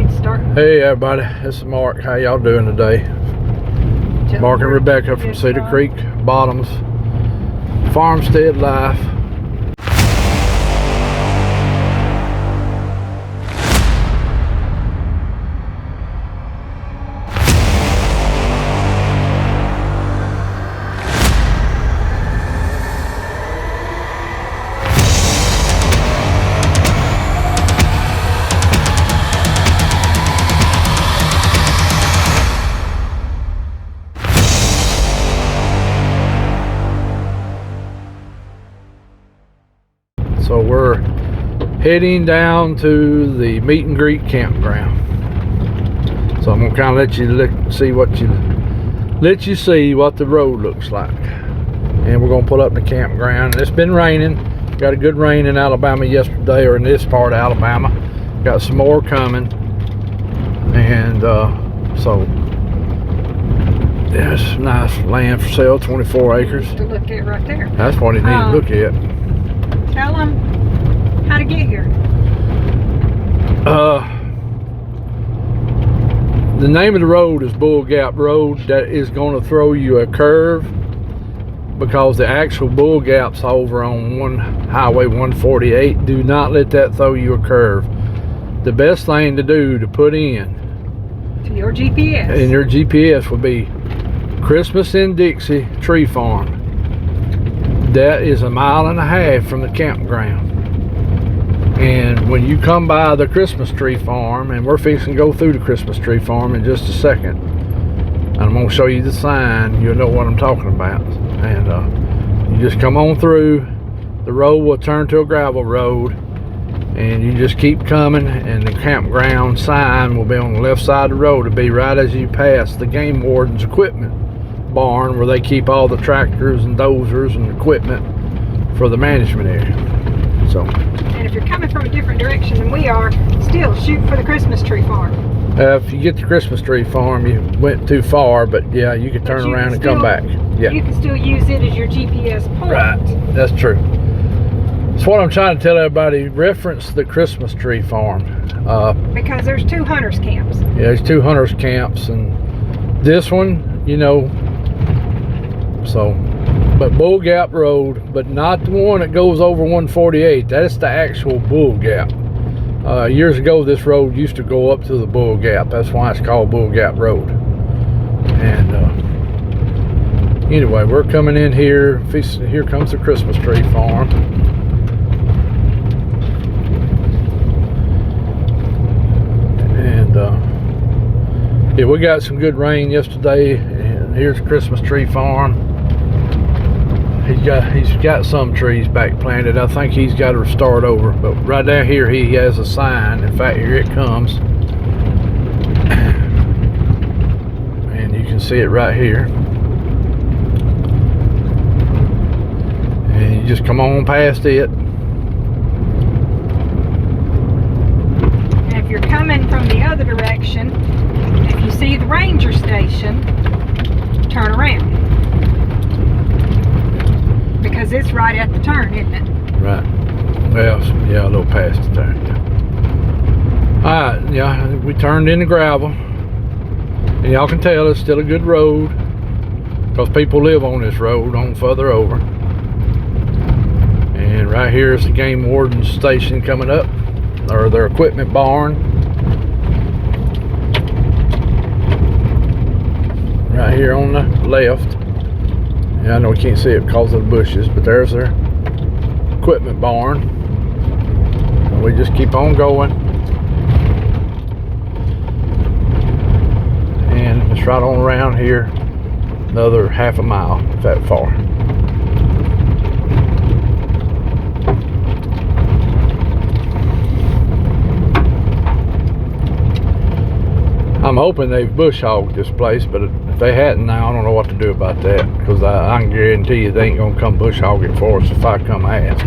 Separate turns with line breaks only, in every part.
ahead and start.
Hey everybody, this is Mark. How y'all doing today? Mark and Rebecca from Cedar Creek Bottoms Farmstead Life. So we're heading down to the meet and greet campground. So I'm gonna kind of let you see what the road looks like. And we're gonna pull up in the campground. It's been raining. Got a good rain in Alabama yesterday, or in this part of Alabama. Got some more coming. And so yes, nice land for sale, 24 acres.
To look at right there.
That's what he needs to look at.
Tell them how to get here.
The name of the road is Bull Gap Road. That is going to throw you a curve because the actual Bull Gap's over on Highway 148. Do not let that throw you a curve. The best thing to do to put in
To your GPS.
in your GPS would be Christmas in Dixie Tree Farm. That is 1.5 miles from the campground. And when you come by the Christmas tree farm, and we're fixing to go through the Christmas tree farm in just a second, and I'm going to show you the sign, you'll know what I'm talking about. And you just come on through, the road will turn to a gravel road, and you just keep coming, and the campground sign will be on the left side of the road. It'll be right as you pass the game warden's equipment barn, where they keep all the tractors and dozers and equipment for the management area. So,
and if you're coming from a different direction than we are, still shoot for the Christmas tree farm.
If you get to Christmas tree farm, you went too far, but yeah, you can turn around and come back. Yeah,
you can still use it as your GPS point.
Right, that's true. That's what I'm trying to tell everybody. Reference the Christmas tree farm.
Because there's 2 hunters camps.
Yeah, there's 2 hunters camps, and this one, you know. So, but Bull Gap Road, but not the one that goes over 148. That is the actual Bull Gap. Years ago, this road used to go up to the Bull Gap. That's why it's called Bull Gap Road. And anyway, we're coming in here. Here comes the Christmas tree farm. And yeah, we got some good rain yesterday. And here's the Christmas tree farm. He's got some trees back planted. I think he's got to start over. But right down here, he has a sign. In fact, here it comes. And you can see it right here. And you just come on past it.
And if you're coming from the other direction, if you see the ranger station, turn around. Because it's right at the turn, isn't it?
Right. Well, yeah, a little past the turn. Yeah. Alright, yeah, we turned into gravel. And y'all can tell it's still a good road, because people live on this road on further over. And right here is the game warden's station coming up, or their equipment barn. Right here on the left. Yeah, I know we can't see it because of the bushes, but there's their equipment barn. And we just keep on going. And it's right on around here, another 1/2 mile, if that far. I'm hoping they've bush hogged this place, but if they hadn't, now I don't know what to do about that, because I can guarantee you they ain't gonna come bush hog it for us if I come ask.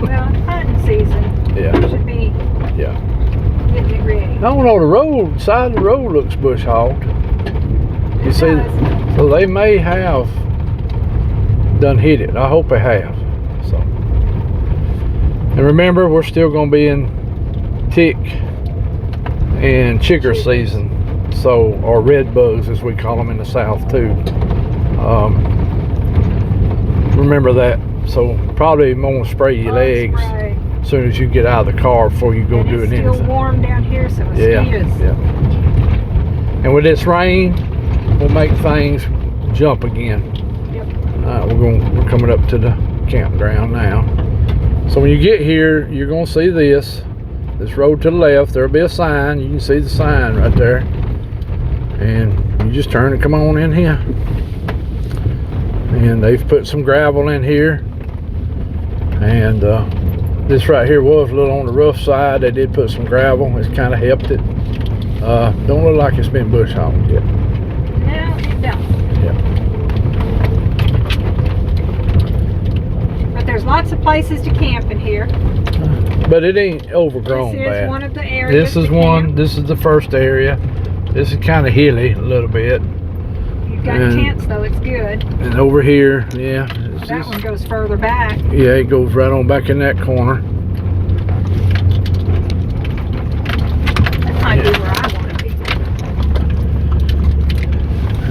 Well, hunting season.
Yeah.
Should be getting it ready.
No, the road, side of the road looks bush hogged. You see, so they may have done hit it. I hope they have. So, and remember, we're still gonna be in tick and chicker season, so, or red bugs as we call them in the south too. Remember that. So probably won't spray your legs as soon as you get out of the car before you go doing anything.
It's still warm down here, so mosquitoes.
Yeah. And with this rain, we'll make things jump again.
Yep.
We're coming up to the campground now. So when you get here, you're gonna see this road to the left. There'll be a sign. You can see the sign right there, and you just turn and come on in here. And they've put some gravel in here, and this right here was a little on the rough side. They did put some gravel. It's kind of helped it. Don't look like it's been bush hogged yet.
No, it don't.
Yeah.
But there's lots of places to camp in here.
But it ain't overgrown
This is
bad.
one of the areas.
This is one. This is the first area. This is kind of hilly a little bit.
You've got tents though. It's good.
And over here, yeah.
That one goes further back.
Yeah, it goes right on back in that corner.
That might be where I want to be.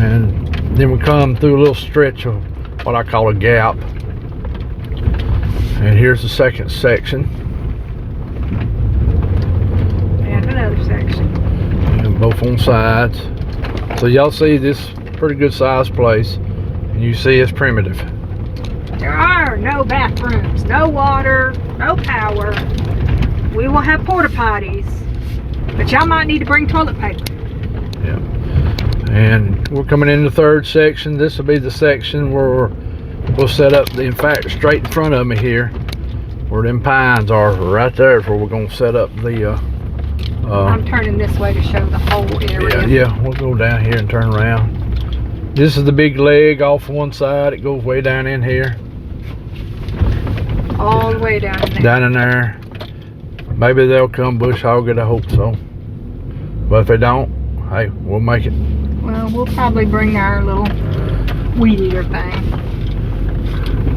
And then we come through a little stretch of what I call a gap. And here's the second section.
And another section.
And both on sides. So y'all see this pretty good sized place. And you see it's primitive.
There are no bathrooms, no water, no power. We will have porta potties, but y'all might need to bring toilet paper.
Yeah. And we're coming in the third section. This will be the section where we'll set up, in fact, straight in front of me here, where them pines are, right there is where we're going to set up the...
I'm turning this way to show the whole area.
Yeah, we'll go down here and turn around. This is the big leg off one side. It goes way down in here.
All the way down in there.
Down in there. Maybe they'll come bush hog it, I hope so. But if they don't, hey, we'll make it.
Well, we'll probably bring our little weed eater thing.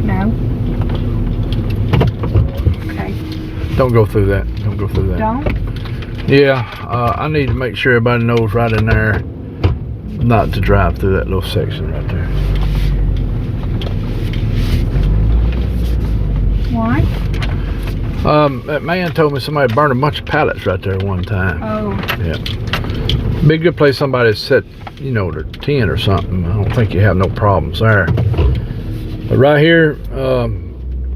No? Okay.
Don't go through that. Don't go through that.
Don't?
Yeah, I need to make sure everybody knows right in there not to drive through that little section right there.
Why?
That man told me somebody burned a bunch of pallets right there one time.
Oh.
Yeah. Be a good place somebody to set, you know, their tent or something. I don't think you have no problems there. But right here,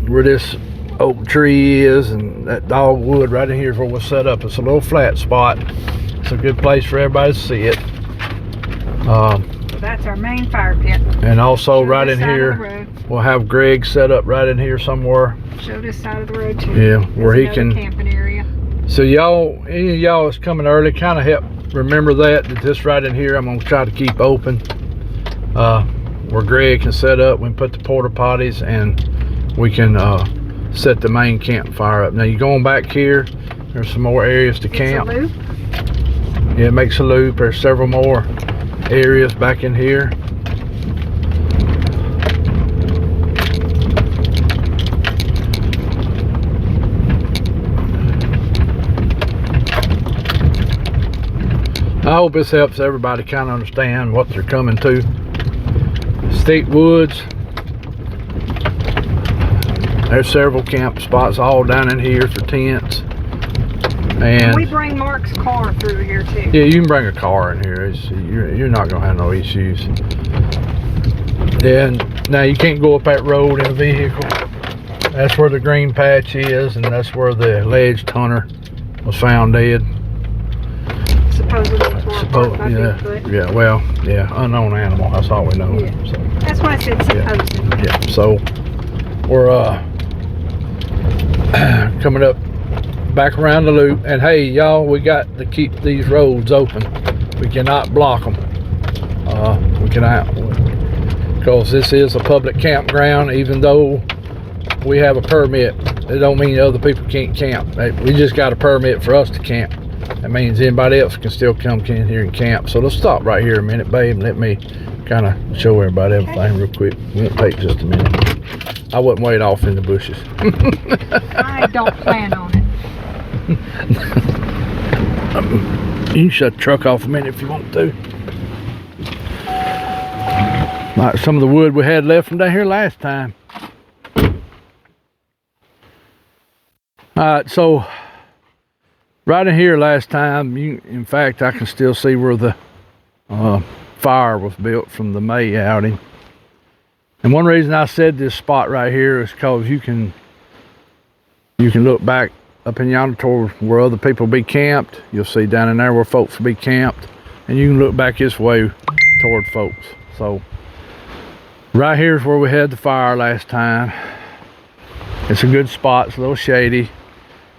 where this oak tree is and that dogwood right in here is where we'll set up. It's a little flat spot. It's a good place for everybody to see it.
So that's our main fire pit.
And also
Show
right in here, we'll have Greg set up right in here somewhere.
Show this side of the road too.
Yeah, where he can.
Camping area.
So y'all, any of y'all is coming early, kind of help remember that this right in here, I'm gonna try to keep open. Where Greg can set up, we can put the porta potties, and we can set the main campfire up. Now you're going back here, there's some more areas to camp.
It's a loop.
Yeah, it makes a loop. There's several more areas back in here. I hope this helps everybody kind of understand what they're coming to. Thick woods. There's several camp spots all down in here for tents. And
we bring Mark's car through here too.
yeah, you can bring a car in here. You're not gonna have no issues. And now you can't go up that road in a vehicle. That's where the green patch is, and that's where the alleged hunter was found dead.
Supposedly tore apart by Bigfoot.
Yeah, well, yeah, unknown animal. That's all we know.
Yeah.
So,
That's why I said supposedly.
yeah, so we're coming up back around the loop, and hey, y'all, we got to keep these roads open. We cannot block them. We cannot, because this is a public campground. Even though we have a permit, it don't mean other people can't camp. We just got a permit for us to camp. That means anybody else can still come in here and camp. So let's stop right here a minute, babe, and let me kind of show everybody everything real quick. It won't take just a minute. I wouldn't wait off in the bushes.
I don't plan on it.
You can shut the truck off a minute if you want to. Like some of the wood we had left from down here last time. Alright, so right in here last time, in fact, I can still see where the fire was built from the May outing. And one reason I said this spot right here is because you can look back up in yonder toward where other people be camped. You'll see down in there where folks will be camped, and you can look back this way toward folks. So right here's where we had the fire last time. It's a good spot. It's a little shady.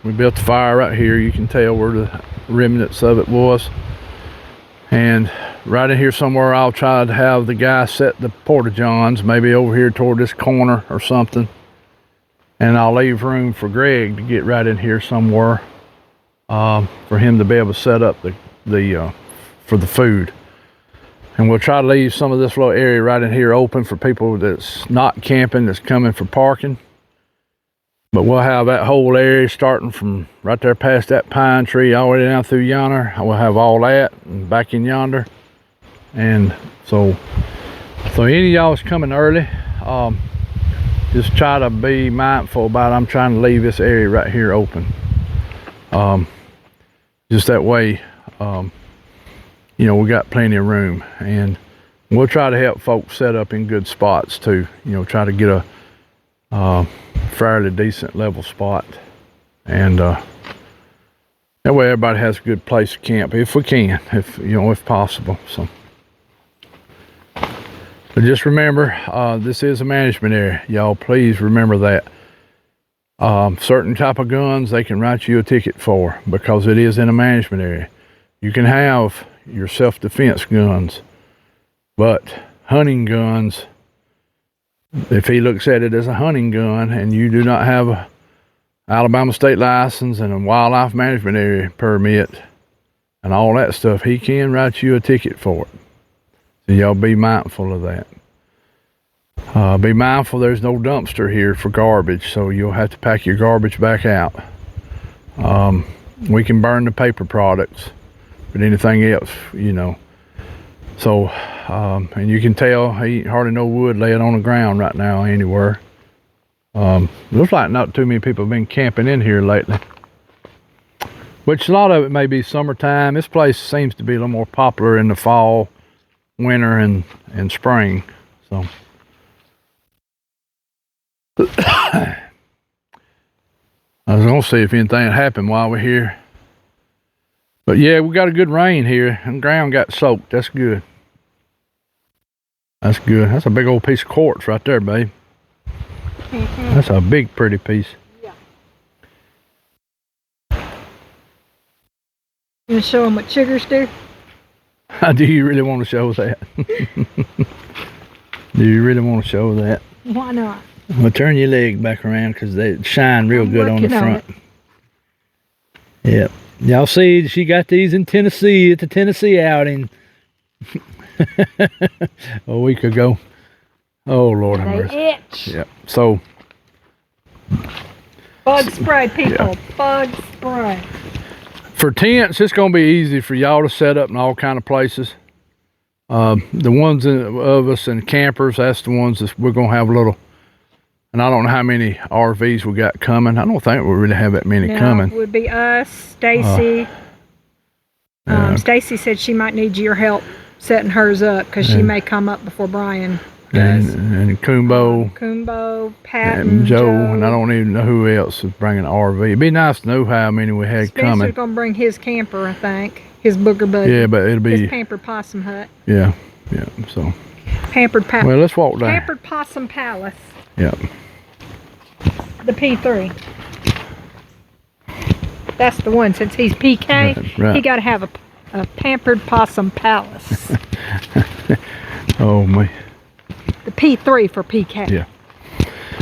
We built the fire right here. You can tell where the remnants of it was. And right in here somewhere, I'll try to have the guy set the porta-johns, maybe over here toward this corner or something. And I'll leave room for Greg to get right in here somewhere for him to be able to set up for the food. And we'll try to leave some of this little area right in here open for people that's not camping, that's coming for parking. But we'll have that whole area starting from right there past that pine tree all the way down through yonder. We'll have all that and back in yonder. And so any of y'all is coming early, just try to be mindful about I'm trying to leave this area right here open. Just that way, you know, we got plenty of room, and we'll try to help folks set up in good spots too. You know, try to get a fairly decent level spot, and that way everybody has a good place to camp if we can, if possible. So, but just remember, this is a management area, y'all. Please remember that. Certain type of guns they can write you a ticket for because it is in a management area. You can have your self-defense guns, but hunting guns, if he looks at it as a hunting gun and you do not have a Alabama state license and a wildlife management area permit and all that stuff, he can write you a ticket for it. So y'all be mindful of that. Be mindful there's no dumpster here for garbage, so you'll have to pack your garbage back out. We can burn the paper products, but anything else, you know. So, and you can tell ain't hardly no wood laying on the ground right now anywhere. Looks like not too many people have been camping in here lately, which a lot of it may be summertime. This place seems to be a little more popular in the fall, winter, and spring. So I was gonna see if anything happened while we're here. But yeah, we got a good rain here and the ground got soaked. That's good. That's good. That's a big old piece of quartz right there, babe. Mm-hmm. That's a big, pretty piece.
Yeah. You want to show them what sugars do?
Do you really want to show that? Do you really want to show that?
Why not?
Well, turn your leg back around because they shine real good on the front. Yep. Y'all see, she got these in Tennessee at the Tennessee outing a week ago. Oh, Lord have mercy.
They itch.
Yep. So,
bug spray, people.
Yeah.
Bug spray.
For tents, it's going to be easy for y'all to set up in all kind of places. The ones of us in campers, that's the ones that we're going to have a little. And I don't know how many RVs we got coming. I don't think we really have that many coming.
It would be us, Stacy. Stacy said she might need your help setting hers up because she may come up before Brian does.
And
Kumbo, Pat,
and Joe, and I don't even know who else is bringing an RV. It'd be nice to know how many we had coming.
Spencer's going to bring his camper, I think. His booger buddy.
Yeah, but it'll be...
his Pampered Possum Hut.
Yeah, so... Well, let's walk down.
Pampered Possum Palace.
Yep.
The P3. That's the one. Since he's PK,
right.
He got to have a Pampered Possum Palace.
Oh, my.
The P3 for PK.
Yeah.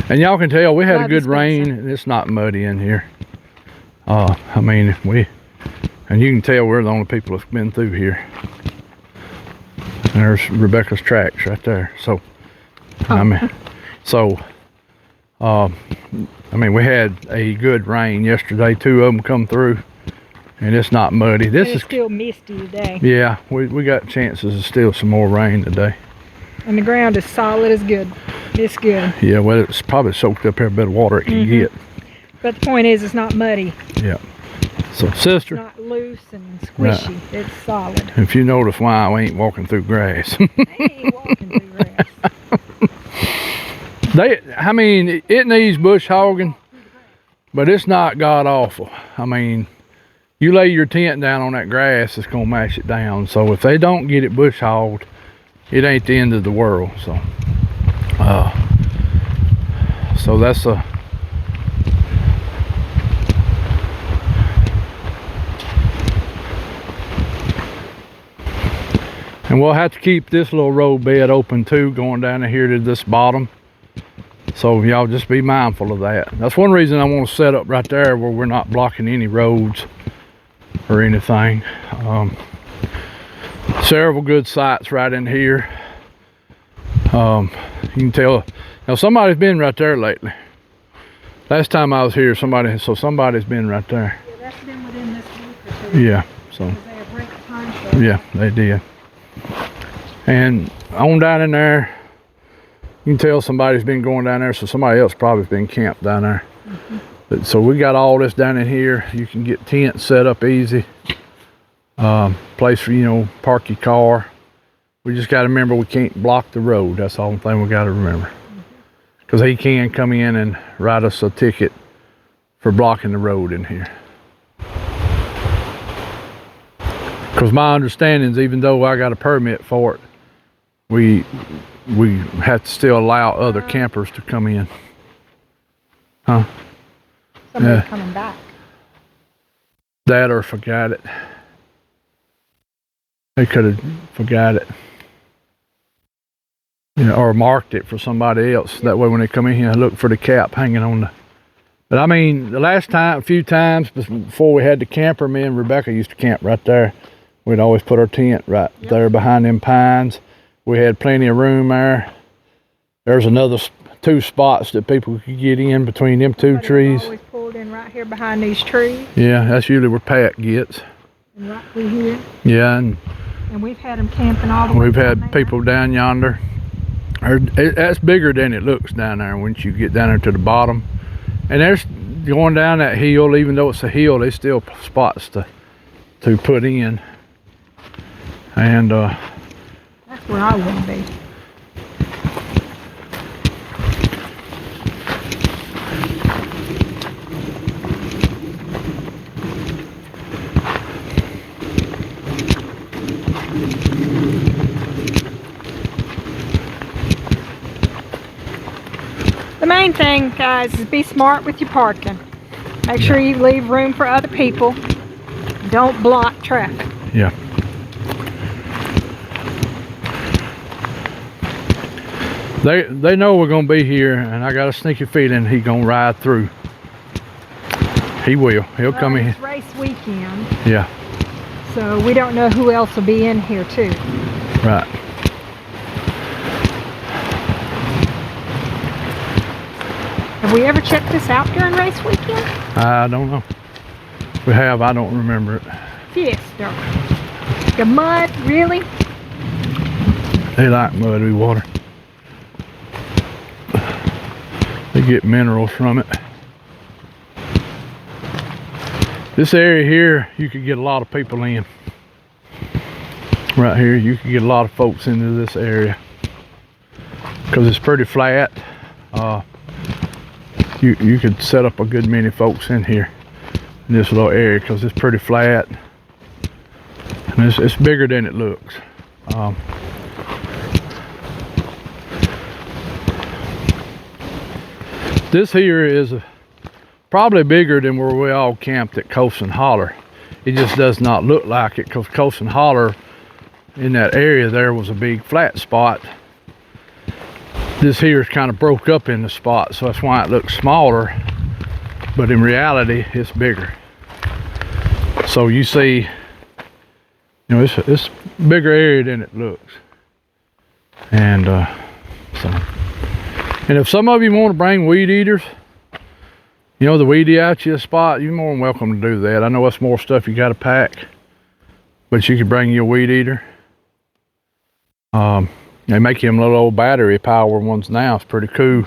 And y'all can tell we had a good rain, and it's not muddy in here. I mean, and you can tell we're the only people that's been through here. And there's Rebecca's tracks right there. So, I mean, we had a good rain yesterday. 2 of them come through, and it's not muddy. This
it's
is
still misty today.
Yeah, we got chances of still some more rain today.
And the ground is solid as good. It's good.
Yeah, well, it's probably soaked up every bit of water it can get.
But the point is, it's not muddy.
Yeah. So, sister.
It's not loose and squishy. Right. It's solid.
If you notice why we ain't walking through grass.
They ain't walking through grass.
I mean, it needs bush hogging, but it's not god awful. I mean, you lay your tent down on that grass, it's gonna mash it down. So if they don't get it bush hogged, it ain't the end of the world. So so that's a and we'll have to keep this little road bed open too, going down here to this bottom. So y'all just be mindful of that. That's one reason I want to set up right there where we're not blocking any roads or anything. Several good sites right in here. You can tell now somebody's been right there lately. Last time I was here, somebody's been right there.
Yeah, that's been within this week or two.
Yeah, so
They have break the time for
yeah, they did. And on down in there, you can tell somebody's been going down there, so somebody else probably has been camped down there. But so we got all this down in here. You can get tents set up easy. Place for, park your car. We just got to remember we can't block the road. That's the only thing we got to remember. Because he can come in and write us a ticket for blocking the road in here. Because my understanding is, even though I got a permit for it, we have to still allow other campers to come in. Huh?
Somebody's coming back.
That or forgot it. They could have forgot it. Or marked it for somebody else. That way when they come in here, look for the cap hanging on the... But I mean, a few times before we had the camper, me and Rebecca used to camp right there. We'd always put our tent right there behind them pines. We had plenty of room there. There's another 2 spots that people could get in between them 2 trees.
Always pulled in right here behind these trees.
Yeah, that's usually where Pat gets.
And right through here.
Yeah, and
we've had them camping all the way.
We've had people down yonder. That's bigger than it looks down there once you get down there to the bottom. And there's going down that hill, even though it's a hill, there's still spots to put in. And
that's where I want to be. The main thing, guys, is be smart with your parking. Make sure you leave room for other people. Don't block traffic.
Yeah. They know we're gonna be here, and I got a sneaky feeling he's gonna ride through. He will. He'll come in.
It's race weekend.
Yeah.
So we don't know who else will be in here too.
Right.
Have we ever checked this out during race weekend?
I don't know. We have. I don't remember it.
Yes, dark. The mud, really?
They like muddy water. They get minerals from it. This area here, you could get a lot of people in. Right here, you could get a lot of folks into this area because it's pretty flat. You could set up a good many folks in here in this little area because it's pretty flat and it's bigger than it looks. This here is probably bigger than where we all camped at Coast and Holler. It just does not look like it because Coast and Holler in that area there was a big flat spot. This here is kind of broke up in the spot, so that's why it looks smaller, but in reality it's bigger. So you see, it's a bigger area than it looks. And if some of you want to bring weed eaters, You know, the weedy out you a spot, you're more than welcome to do that. I know it's more stuff you got to pack, but you could bring your weed eater. They make them little old battery power ones now. It's pretty cool.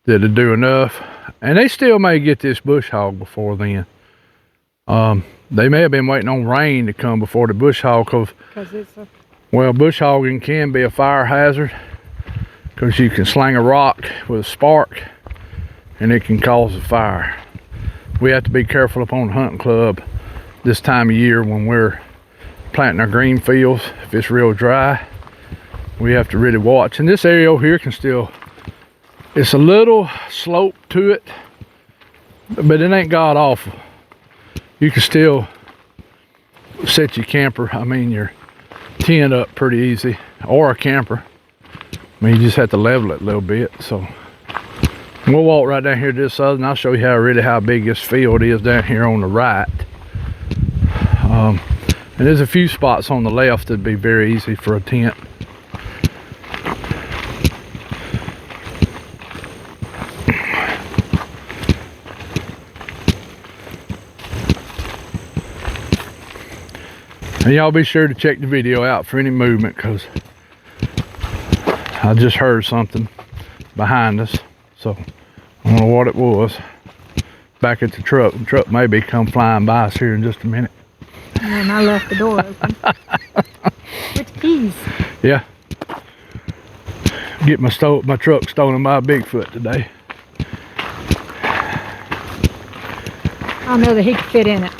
That'll do enough. And they still may get this bush hog before then. They may have been waiting on rain to come before the bush hog, well, bush hogging can be a fire hazard because you can sling a rock with a spark and it can cause a fire. We have to be careful up on the hunting club this time of year when we're planting our green fields. If it's real dry, we have to really watch. And this area over here can still, it's a little slope to it, but it ain't god awful. You can still set your camper, your tent up pretty easy, or a camper. You just have to level it a little bit. So we'll walk right down here to this other, and I'll show you how big this field is down here on the right. And there's a few spots on the left that'd be very easy for a tent. And y'all be sure to check the video out for any movement, because I just heard something behind us. So I don't know what it was. Back at the truck. The truck maybe come flying by us here in just a minute.
And I left the door open. With keys.
Yeah. Get my truck stolen by a Bigfoot today.
I know that he could fit in it.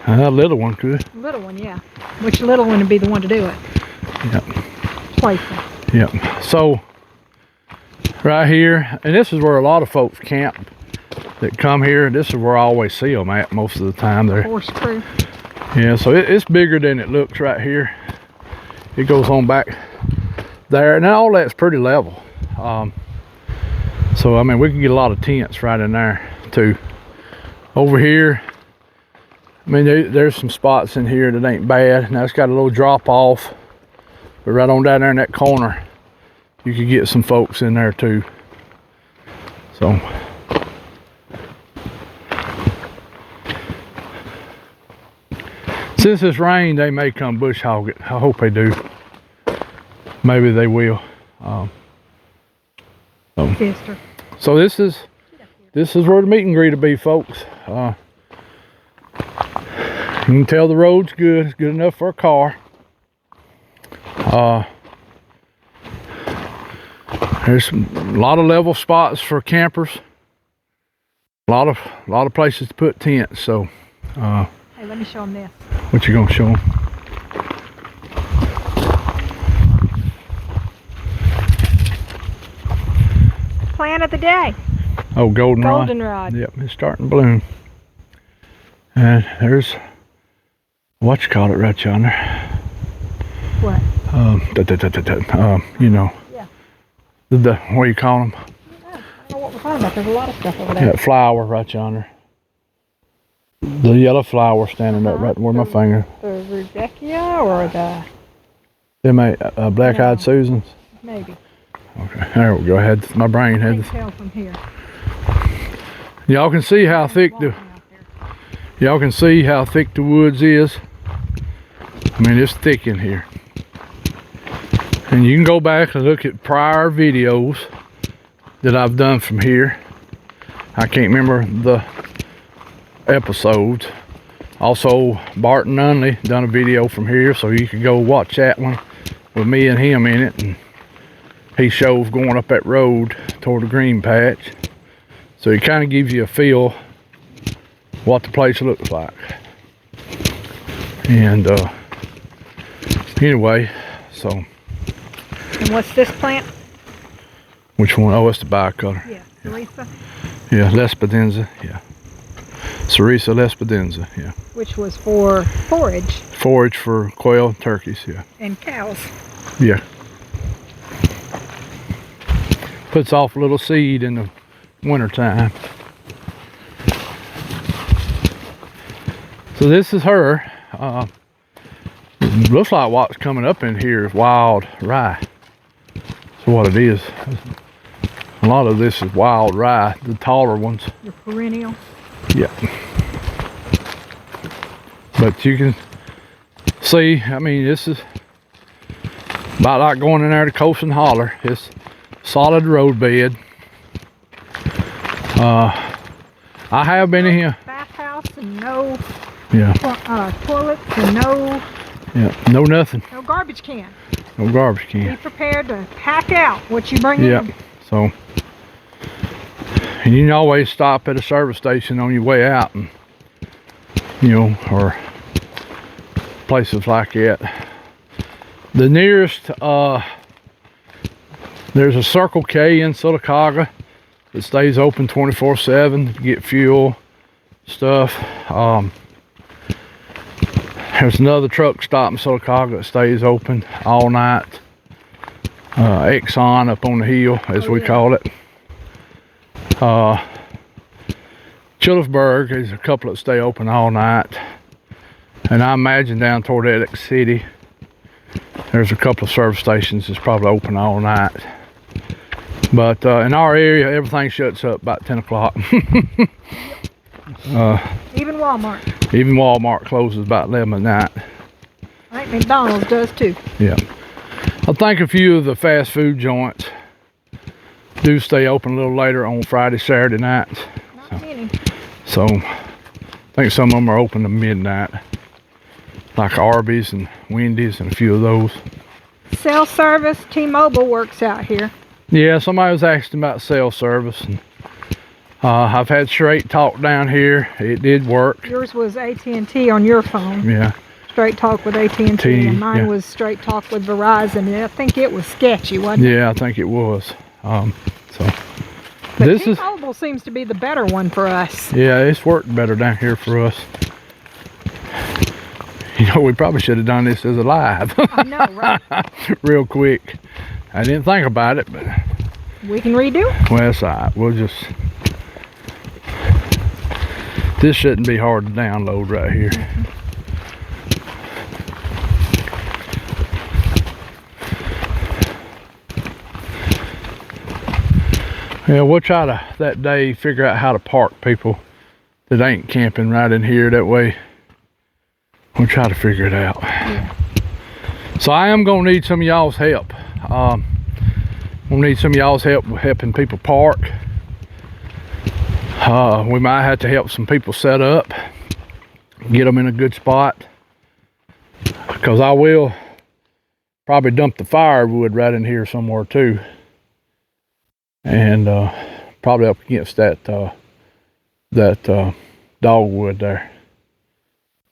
A little one could.
Little one, yeah. Which little one would be the one to do it?
Yep.
Playful.
Yep. So right here, and this is where a lot of folks camp that come here. This is where I always see them at most of the time. They're
horse crew.
Yeah, so it's bigger than it looks right here. It goes on back there, and all that's pretty level. So we can get a lot of tents right in there too. Over here, there's some spots in here that ain't bad. Now it's got a little drop off, but right on down there in that corner, you could get some folks in there too. So since it's rain, they may come bush hog it. I hope they do. Maybe they will. So this is where the meet and greet will be, folks. You can tell the road's good. It's good enough for a car. There's a lot of level spots for campers. A lot of places to put tents. So
hey, let me show them this.
What you gonna show them?
Plant of the day.
Oh, goldenrod.
Goldenrod.
Yep, it's starting to bloom. And there's what you call it right yonder.
What?
You know.
Yeah.
The what do you call them?
I don't know what we're talking about. There's a lot of stuff over there.
That flower right yonder. The yellow flower standing up right where my finger.
The Rudbeckia or the...
They may black-eyed Susans.
Maybe.
Okay, there we go. I had my brain had.
I can tell from here.
Y'all can see how thick the woods is. It's thick in here. And you can go back and look at prior videos that I've done from here. I can't remember the episodes. Also, Barton Nunley done a video from here, so you can go watch that one with me and him in it. And he shows going up that road toward the green patch. So it kind of gives you a feel what the place looks like. And anyway, so.
And what's this plant?
Which one? Oh, it's the bicolor.
Yeah, Cerisa.
Yeah, Lespedenza. Yeah, Cerisa Lespedenza. Yeah.
Which was for forage.
Forage for quail and turkeys. Yeah.
And cows.
Yeah. Puts off a little seed in the winter time. So this is her. Looks like what's coming up in here is wild rye. That's what it is. A lot of this is wild rye, the taller ones.
perennial.
Yeah. But you can see, I mean, this is about like going in there to Coast and Holler. It's solid road bed. I have been in here.
Bathhouse and no
Yeah.
toilets and no
No nothing.
no garbage can.
No garbage
Be
can.
prepared to pack out what you bring
Yeah.
in.
So, and you can always stop at a service station on your way out, and or places like that. The nearest, there's a Circle K in Sylacauga that stays open 24/7 to get fuel stuff. There's another truck stop in Sylacauga that stays open all night. Exxon up on the hill, as we call it. Chillersburg is a couple that stay open all night. And I imagine down toward Etiquette City, there's a couple of service stations that's probably open all night. But in our area, everything shuts up about 10 o'clock.
Even Walmart.
Even Walmart closes about 11 at night.
I think McDonald's does too.
Yeah. I think a few of the fast food joints do stay open a little later on Friday, Saturday nights.
Not many.
So I think some of them are open to midnight. Like Arby's and Wendy's and a few of those.
Cell service, T-Mobile works out here.
Yeah, somebody was asking about cell service, and I've had Straight Talk down here. It did work.
Yours was AT&T on your phone.
Yeah.
Straight Talk with AT&T, and mine was Straight Talk with Verizon. And I think it was sketchy, wasn't it?
Yeah, I think it was. So
But
this
T-Mobile seems to be the better one for us.
Yeah, it's worked better down here for us. We probably should have done this as a live.
I know, right?
Real quick. I didn't think about it, but
We can redo.
well, that's all right. We'll just. This shouldn't be hard to download right here. Yeah, we'll try to that day figure out how to park people that ain't camping right in here. That way, we'll try to figure it out.
Yeah.
So I am gonna need some of y'all's help. We'll need some of y'all's help with helping people park. We might have to help some people set up, get them in a good spot, because I will probably dump the firewood right in here somewhere too, and probably up against that dogwood there.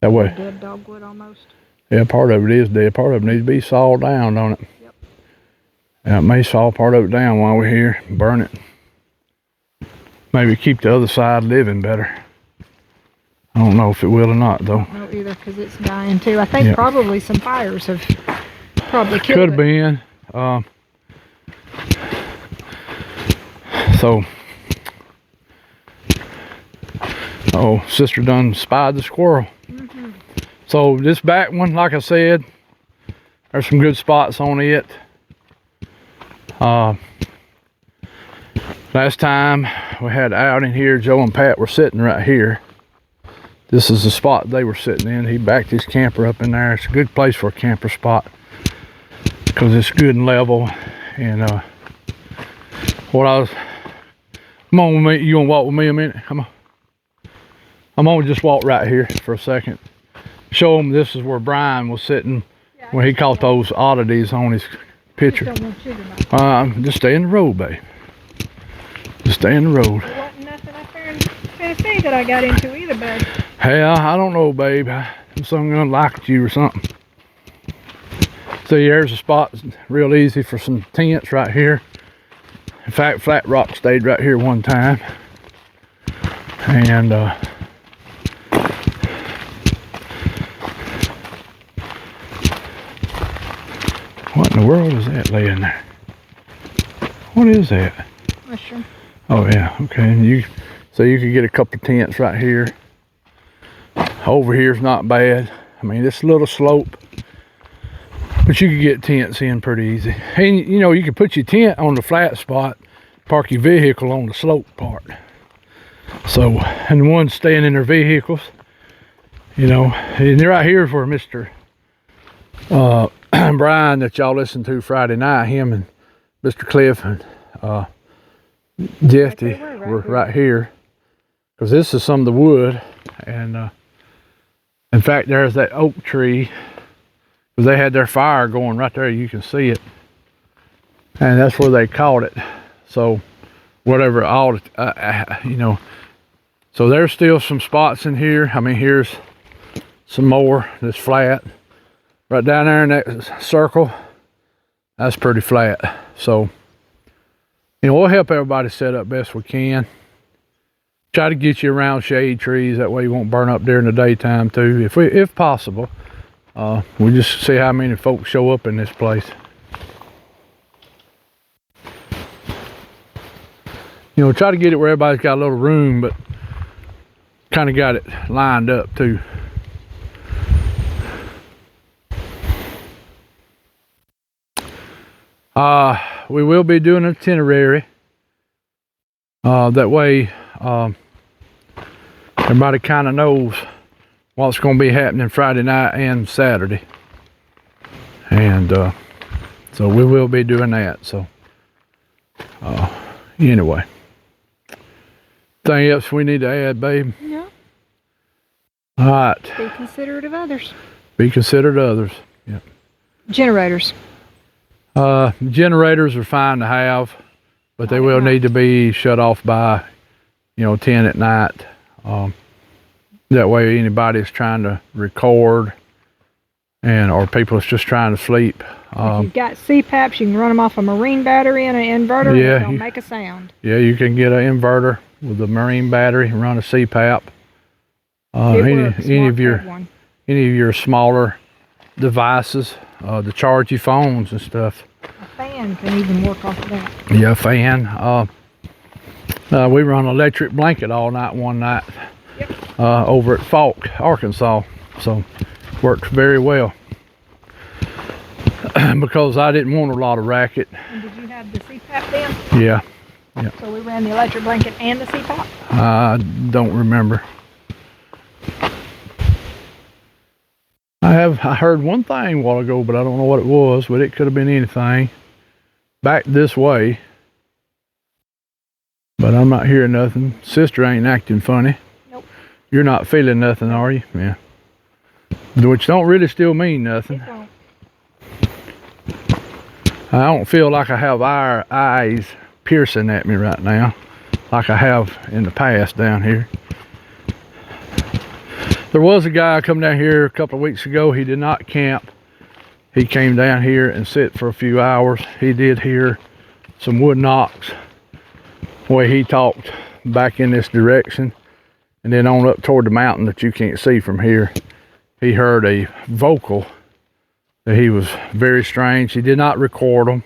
That way.
Dead dogwood almost.
Yeah, part of it is dead. Part of it needs to be sawed down, don't it?
Yep.
Yeah, it may saw part of it down while we're here, burn it. Maybe keep the other side living better. I don't know if it will or not, though.
I don't know either, because it's dying too. I think probably some fires have probably killed
Could have been. So, oh, sister done spied the squirrel. So this back one, like I said, there's some good spots on it. Last time we had out in here, Joe and Pat were sitting right here. This is the spot they were sitting in. He backed his camper up in there. It's a good place for a camper spot because it's good and level. And come on with me. You gonna walk with me a minute? Come on. I'm gonna just walk right here for a second. Show them this is where Brian was sitting when he caught those oddities on his picture. Just stay in the road, babe. Just stay in the road.
There wasn't nothing up there in Tennessee that I got into either, babe.
Hell, I don't know, babe. Something gonna like you or something. See, there's a spot real easy for some tents right here. In fact, Flat Rock stayed right here one time. And what in the world is that laying there? What is that?
Mushroom.
Oh yeah, okay. And so you could get a couple of tents right here. Over here's not bad. I mean, it's a little slope, but you could get tents in pretty easy. And you can put your tent on the flat spot, park your vehicle on the slope part. So, and the ones staying in their vehicles, you know, and right here for Mr. Brian that y'all listened to Friday night, him and Mr. Cliff and Jeffy were right here, because this is some of the wood. And in fact, there's that oak tree, because they had their fire going right there. You can see it, and that's where they caught it. So whatever, all you know, so there's still some spots in here. I mean, here's some more that's flat right down there in that circle. That's pretty flat. So, you know, we'll help everybody set up best we can. Try to get you around shade trees, that way you won't burn up during the daytime too, if possible. We just see how many folks show up in this place. You know, try to get it where everybody's got a little room, but kind of got it lined up too. We will be doing an itinerary. That way, everybody kind of knows what's going to be happening Friday night and Saturday. And so we will be doing that. So anyway, anything else we need to add, babe?
No.
All right.
Be considerate of others.
Be considerate of others. Yep.
Generators.
Generators are fine to have, but they will need to be shut off by, you know, 10 at night. That way anybody is trying to record or people is just trying to sleep.
If you've got CPAPs, you can run them off a marine battery and an inverter, and it don't make a sound.
Yeah, you can get an inverter with a marine battery and run a CPAP. Any of your smaller devices to charge your phones and stuff.
A fan can even work off of that.
Yeah, a fan. We run an electric blanket all night one night.
Yep.
Over at Falk, Arkansas. So worked very well. Because I didn't want a lot of racket.
And did you have the CPAP then?
Yeah. Yeah.
So we ran the electric blanket and the CPAP?
I don't remember. I heard one thing a while ago, but I don't know what it was, but it could have been anything. Back this way. But I'm not hearing nothing. Sister ain't acting funny.
Nope.
You're not feeling nothing, are you? Yeah. Which don't really still mean nothing.
It don't.
I don't feel like I have eyes piercing at me right now, like I have in the past down here. There was a guy come down here a couple of weeks ago. He did not camp. He came down here and sit for a few hours. He did hear some wood knocks where he talked back in this direction, and then on up toward the mountain that you can't see from here. He heard a vocal that he was very strange. He did not record them.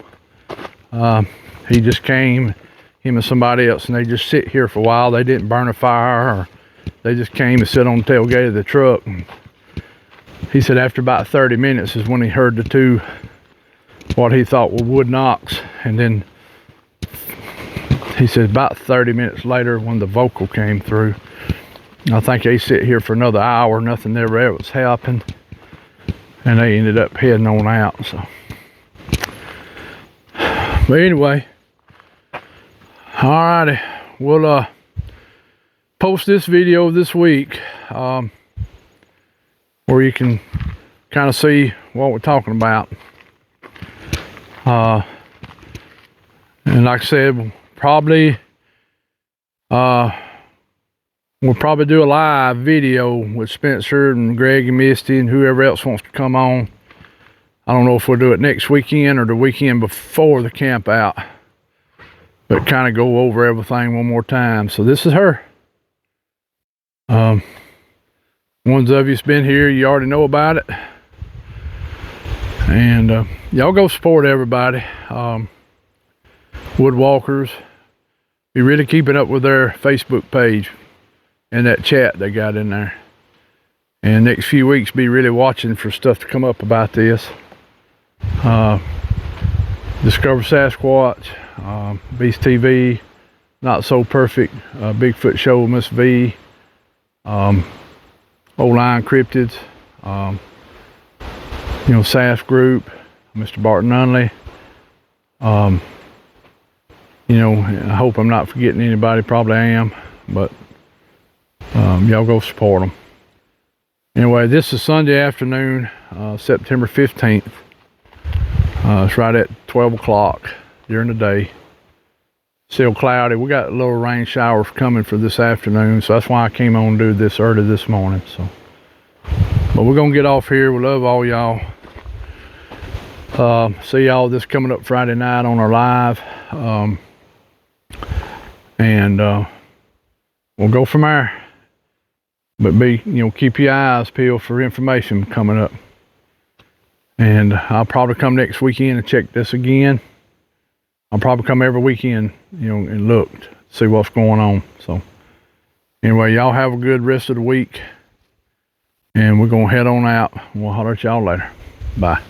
He just came, him and somebody else, and they just sit here for a while. They didn't burn a fire, or they just came and sit on the tailgate of the truck. And he said after about 30 minutes is when he heard the two, what he thought were wood knocks. And then he said about 30 minutes later when the vocal came through. I think they sit here for another hour, nothing ever else happened. And they ended up heading on out, so. But anyway, alrighty, we'll post this video this week where you can kind of see what we're talking about. And like I said, we'll probably do a live video with Spencer and Greg and Misty and whoever else wants to come on. I don't know if we'll do it next weekend or the weekend before the camp out, but kind of go over everything one more time. So this is her. Ones of you's been here, you already know about it. And y'all go support everybody. Woodwalkers. Be really keeping up with their Facebook page and that chat they got in there. And next few weeks be really watching for stuff to come up about this. Discover Sasquatch, Beast TV, not so perfect Bigfoot show with Miss V, O-line cryptids, you know, SAS group, Mr. Barton Nunley. You know, I hope I'm not forgetting anybody, probably I am, but y'all go support them. Anyway, this is Sunday afternoon, September 15th. It's right at 12 o'clock during the day. Still cloudy. We got a little rain showers coming for this afternoon, so that's why I came on to do this early this morning. So, but we're gonna get off here. We love all y'all. See y'all this coming up Friday night on our live, and we'll go from there. But keep your eyes peeled for information coming up. And I'll probably come next weekend and check this again. I'll probably come every weekend, and look, see what's going on. So anyway, y'all have a good rest of the week. And we're gonna head on out. We'll holler at y'all later. Bye.